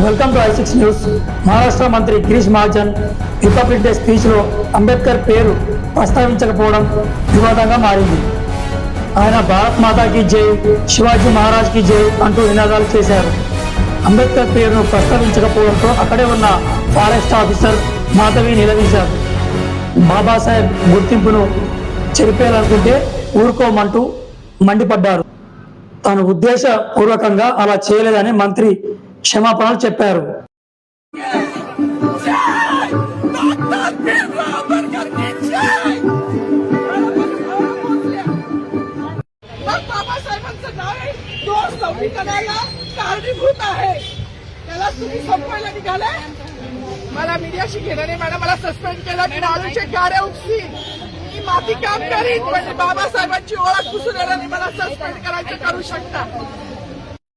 Welcome to I6 news. Maharashtra మంత్రి Girish Mahajan republic day స్పీచ్లో అంబేద్కర్ పేరు ప్రస్తావించకపోవడం వివాదంగా మారింది. ఆయన భారత్ మాతాకి జై, శివాజీ మహారాజ్కి జై అంటూ నినాదాలు చేశారు. అంబేద్కర్ పేరును ప్రస్తావించకపోవడంతో అక్కడే ఉన్న ఫారెస్ట్ ఆఫీసర్ మాధవి నిలదీశారు. బాబాసాహెబ్ గుర్తింపును చెరిపేయాలనుకుంటే ఊరుకోమంటూ మండిపడ్డారు. తాను ఉద్దేశపూర్వకంగా అలా చేయలేదని మంత్రి క్షమాపణలు చెప్పారు. मला मीडियाशी घेणं नाही मॅडम. मला सस्पेंड केलं. मी माणूसचे गाड्या उपसी मी माती काम करीन पण बाबासाहेबांची ओळख पुसून येणार नाही. मला सस्पेंड करायचं करू शकता.